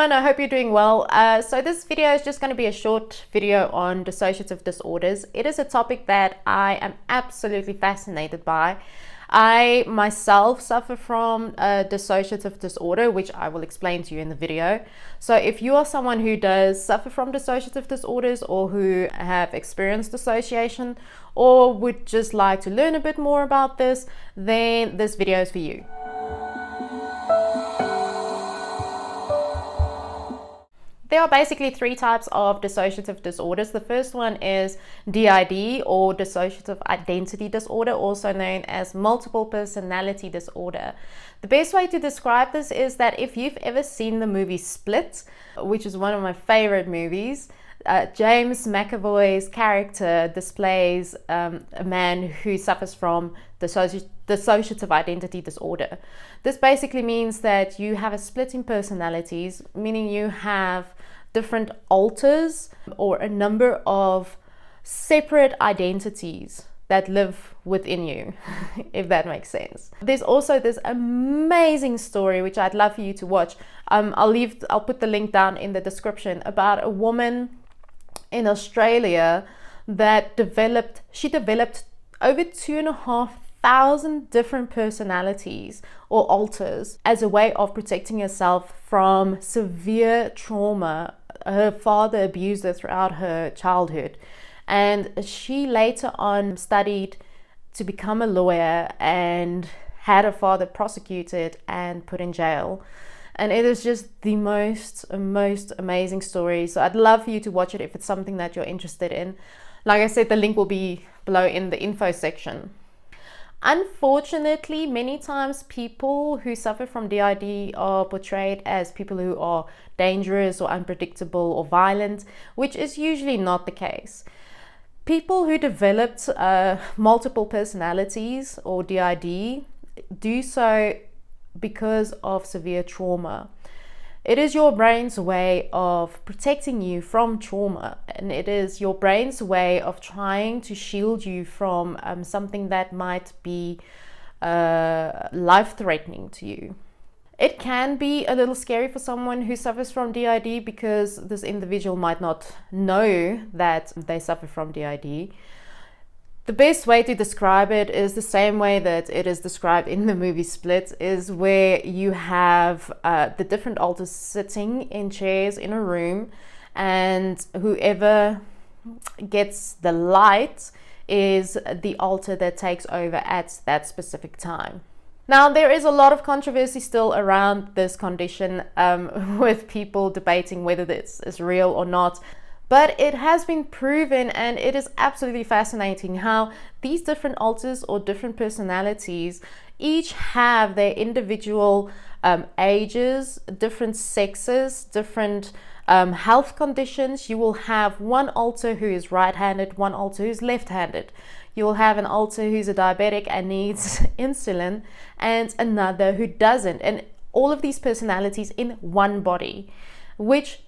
everyone, I hope you're doing well. So this video is just going to be a short video on dissociative disorders. It is a topic that I am absolutely fascinated by. I myself suffer from a dissociative disorder, which I will explain to you in the video. So if you are someone who does suffer from dissociative disorders or who have experienced dissociation or would just like to learn a bit more about this, then this video is for you. There are basically three types of dissociative disorders. The first one is DID, or dissociative identity disorder, also known as multiple personality disorder. The best way to describe this is that if you've ever seen the movie Split, which is one of my favorite movies, James McAvoy's character displays a man who suffers from dissociative identity disorder. This basically means that you have a split in personalities, meaning you have different alters or a number of separate identities that live within you, if that makes sense. There's also this amazing story which I'd love for you to watch. I'll put the link down in the description, about a woman in Australia that developed over 2,500 different personalities or alters as a way of protecting herself from severe trauma. Her father abused her throughout her childhood, and she later on studied to become a lawyer and had her father prosecuted and put in jail. And it is just the most amazing story. So I'd love for you to watch it if it's something that you're interested in. Like I said, the link will be below in the info section. Unfortunately, many times people who suffer from DID are portrayed as people who are dangerous or unpredictable or violent, which is usually not the case. People who developed multiple personalities or DID do so because of severe trauma. It is your brain's way of protecting you from trauma, and it is your brain's way of trying to shield you from something that might be life-threatening to you. It can be a little scary for someone who suffers from DID because this individual might not know that they suffer from DID. The best way to describe it is the same way that it is described in the movie Split, is where you have the different alters sitting in chairs in a room, and whoever gets the light is the alter that takes over at that specific time. Now, there is a lot of controversy still around this condition, with people debating whether this is real or not. But it has been proven, and it is absolutely fascinating how these different alters or different personalities each have their individual ages, different sexes, different health conditions. You will have one alter who is right-handed, one alter who's left-handed. You will have an alter who's a diabetic and needs insulin, and another who doesn't. And all of these personalities in one body, which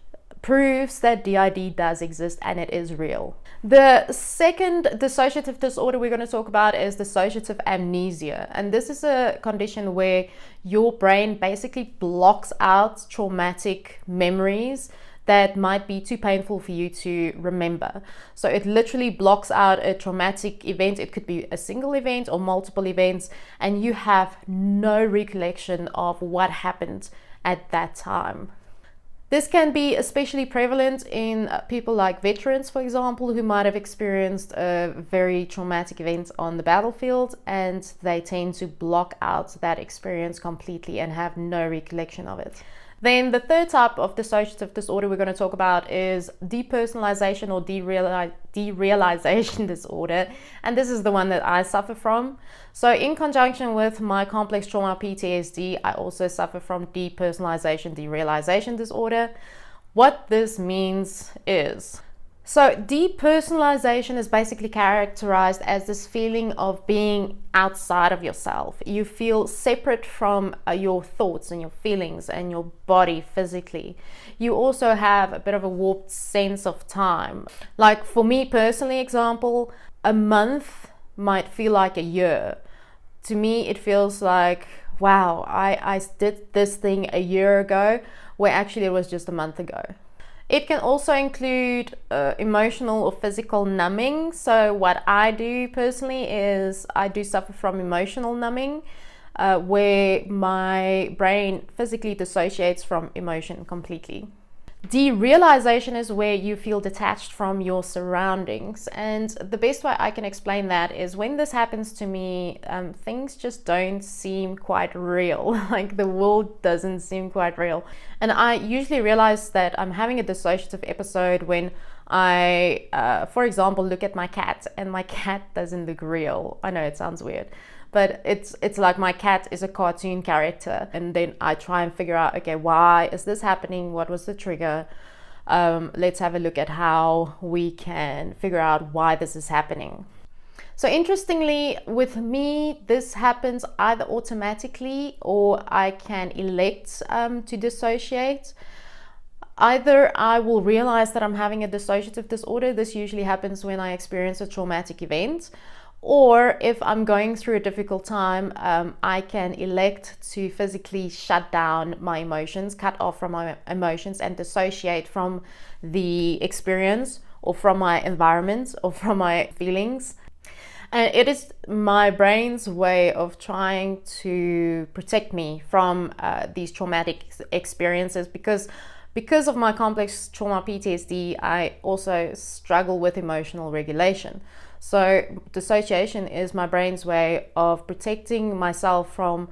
proves that DID does exist and it is real. The second dissociative disorder we're going to talk about is dissociative amnesia. And this is a condition where your brain basically blocks out traumatic memories that might be too painful for you to remember. So it literally blocks out a traumatic event. It could be a single event or multiple events, and you have no recollection of what happened at that time. This can be especially prevalent in people like veterans, for example, who might have experienced a very traumatic event on the battlefield, and they tend to block out that experience completely and have no recollection of it. Then the third type of dissociative disorder we're going to talk about is depersonalization or derealization disorder, and this is the one that I suffer from. So in conjunction with my complex trauma PTSD, I also suffer from depersonalization, derealization disorder. What this means is, so depersonalization is basically characterized as this feeling of being outside of yourself. You feel separate from your thoughts and your feelings and your body physically. You also have a bit of a warped sense of time. Like for me personally, example, a month might feel like a year. To me, it feels like, wow, I did this thing a year ago, where actually it was just a month ago. It can also include emotional or physical numbing. So what I do personally is I do suffer from emotional numbing, where my brain physically dissociates from emotion completely. Derealization is where you feel detached from your surroundings, and the best way I can explain that is when this happens to me, things just don't seem quite real. Like the world doesn't seem quite real, and I usually realize that I'm having a dissociative episode when I, for example, look at my cat and my cat doesn't look real. I know it sounds weird, but it's like my cat is a cartoon character, and then I try and figure out, okay, why is this happening? What was the trigger? Let's have a look at how we can figure out why this is happening. So interestingly, with me, this happens either automatically or I can elect to dissociate. Either I will realize that I'm having a dissociative disorder. This usually happens when I experience a traumatic event. Or if I'm going through a difficult time, I can elect to physically shut down my emotions, cut off from my emotions, and dissociate from the experience or from my environment or from my feelings. And it is my brain's way of trying to protect me from these traumatic experiences, because of my complex trauma PTSD, I also struggle with emotional regulation. So dissociation is my brain's way of protecting myself from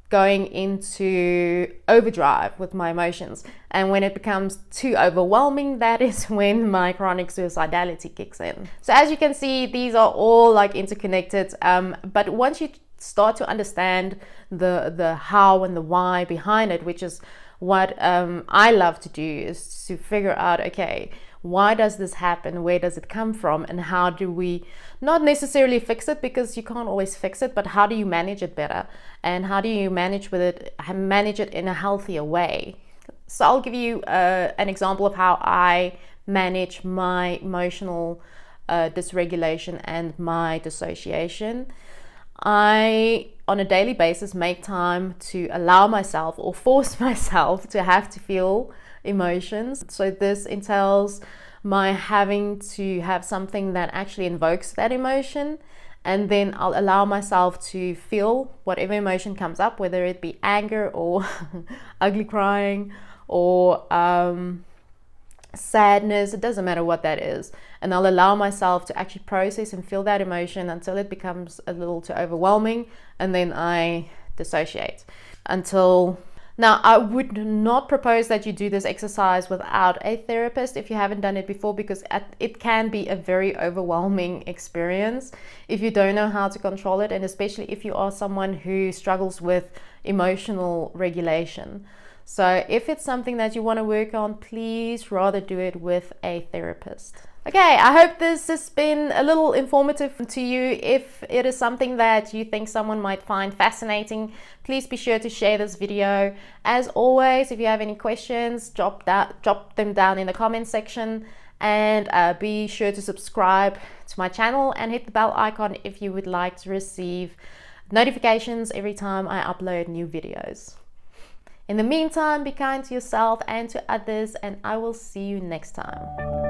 going into overdrive with my emotions. And when it becomes too overwhelming, that is when my chronic suicidality kicks in. So as you can see, these are all like interconnected. But once you start to understand the how and the why behind it, which is what I love to do, is to figure out, okay, why does this happen? Where does it come from? And how do we not necessarily fix it, because you can't always fix it, but how do you manage it better? And how do you manage it in a healthier way? So I'll give you an example of how I manage my emotional dysregulation and my dissociation. I, on a daily basis, make time to allow myself or force myself to have to feel emotions. So this entails my having to have something that actually invokes that emotion, and then I'll allow myself to feel whatever emotion comes up, whether it be anger or ugly crying or sadness. It doesn't matter what that is, and I'll allow myself to actually process and feel that emotion until it becomes a little too overwhelming, and then I dissociate. Now, I would not propose that you do this exercise without a therapist if you haven't done it before, because it can be a very overwhelming experience if you don't know how to control it, and especially if you are someone who struggles with emotional regulation. So if it's something that you want to work on, please rather do it with a therapist. Okay, I hope this has been a little informative to you. If it is something that you think someone might find fascinating, please be sure to share this video. As always, if you have any questions, drop them down in the comment section, and be sure to subscribe to my channel and hit the bell icon if you would like to receive notifications every time I upload new videos. In the meantime, be kind to yourself and to others, and I will see you next time.